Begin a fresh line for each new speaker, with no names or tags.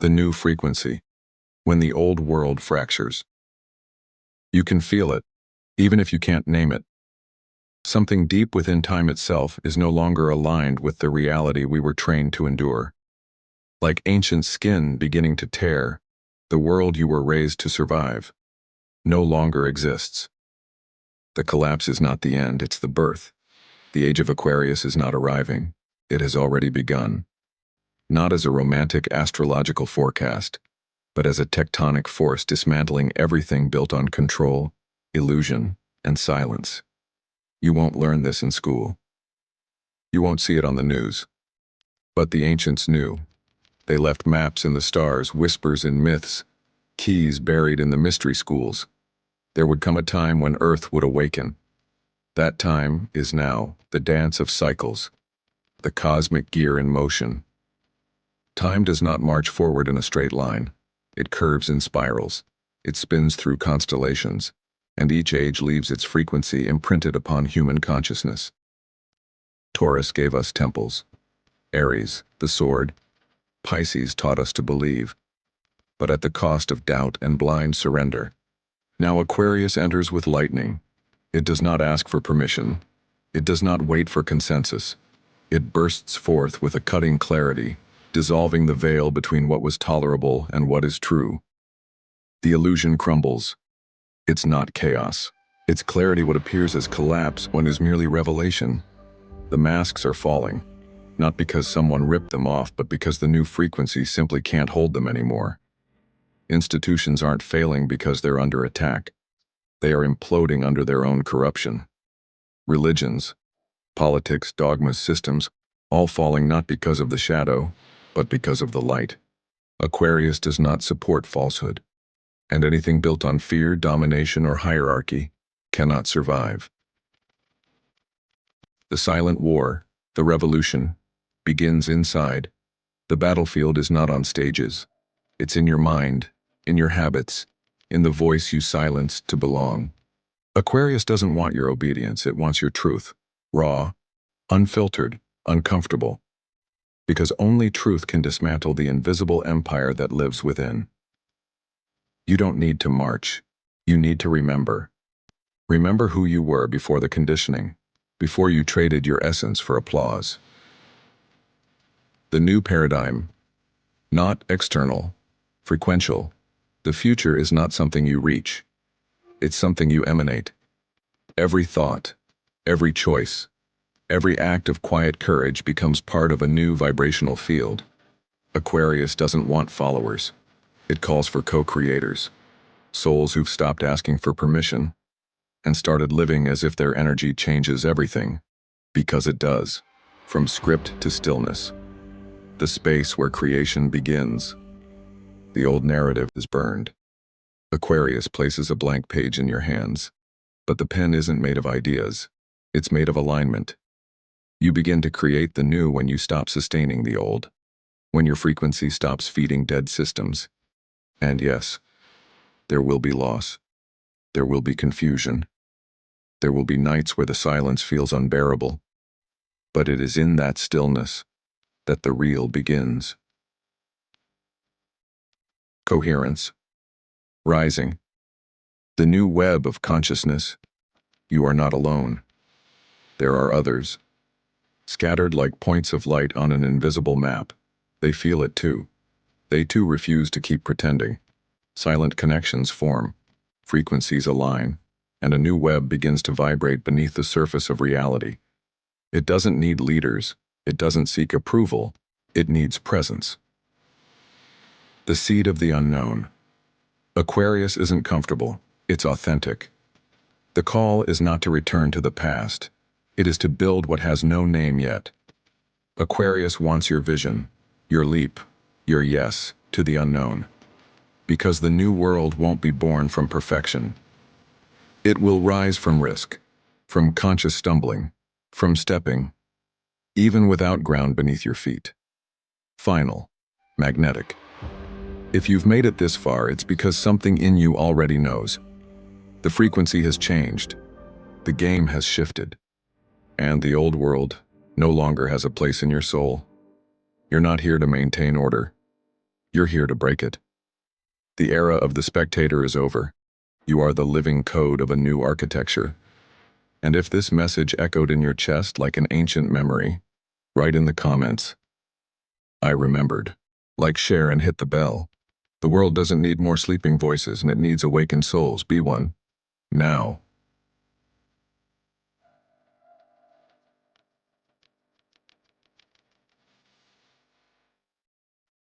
The new frequency, when the old world fractures. You can feel it, even if you can't name it. Something deep within time itself is no longer aligned with the reality we were trained to endure. Like ancient skin beginning to tear, the world you were raised to survive no longer exists. The collapse is not the end, it's the birth. The Age of Aquarius is not arriving, it has already begun. Not as a romantic astrological forecast, but as a tectonic force dismantling everything built on control, illusion, and silence. You won't learn this in school. You won't see it on the news. But the ancients knew. They left maps in the stars, whispers in myths, keys buried in the mystery schools. There would come a time when Earth would awaken. That time is now, the dance of cycles, the cosmic gear in motion. Time does not march forward in a straight line. It curves in spirals. It spins through constellations, and each age leaves its frequency imprinted upon human consciousness. Taurus gave us temples. Aries, the sword. Pisces taught us to believe, but at the cost of doubt and blind surrender. Now Aquarius enters with lightning. It does not ask for permission. It does not wait for consensus. It bursts forth with a cutting clarity, dissolving the veil between what was tolerable and what is true. The illusion crumbles. It's not chaos. Its clarity what appears as collapse when is merely revelation. The masks are falling, not because someone ripped them off, but because the new frequency simply can't hold them anymore. Institutions aren't failing because they're under attack. They are imploding under their own corruption. Religions, politics, dogmas, systems, all falling not because of the shadow, but because of the light. Aquarius does not support falsehood, and anything built on fear, domination, or hierarchy cannot survive. The silent war, the revolution, begins inside. The battlefield is not on stages. It's in your mind, in your habits, in the voice you silence to belong. Aquarius doesn't want your obedience, it wants your truth. Raw, unfiltered, uncomfortable. Because only truth can dismantle the invisible empire that lives within. You don't need to march. You need to remember. Remember who you were before the conditioning, before you traded your essence for applause. The new paradigm, not external, frequential. The future is not something you reach. It's something you emanate. Every thought, every choice, every act of quiet courage becomes part of a new vibrational field. Aquarius doesn't want followers. It calls for co-creators, souls who've stopped asking for permission and started living as if their energy changes everything, because it does, from script to stillness. The space where creation begins. The old narrative is burned. Aquarius places a blank page in your hands, but the pen isn't made of ideas. It's made of alignment. You begin to create the new when you stop sustaining the old, when your frequency stops feeding dead systems. And yes, there will be loss. There will be confusion. There will be nights where the silence feels unbearable. But it is in that stillness that the real begins. Coherence. Rising. The new web of consciousness. You are not alone. There are others. Scattered like points of light on an invisible map. They feel it too. They too refuse to keep pretending. Silent connections form. Frequencies align. And a new web begins to vibrate beneath the surface of reality. It doesn't need leaders. It doesn't seek approval. It needs presence. The seed of the unknown. Aquarius isn't comfortable. It's authentic. The call is not to return to the past. It is to build what has no name yet. Aquarius wants your vision, your leap, your yes to the unknown. Because the new world won't be born from perfection. It will rise from risk, from conscious stumbling, from stepping, even without ground beneath your feet. Final, magnetic. If you've made it this far, it's because something in you already knows. The frequency has changed. The game has shifted. And the old world no longer has a place in your soul. You're not here to maintain order. You're here to break it. The era of the spectator is over. You are the living code of a new architecture. And if this message echoed in your chest like an ancient memory, write in the comments, I remembered. Like, share, and hit the bell. The world doesn't need more sleeping voices, and it needs awakened souls. Be one. Now.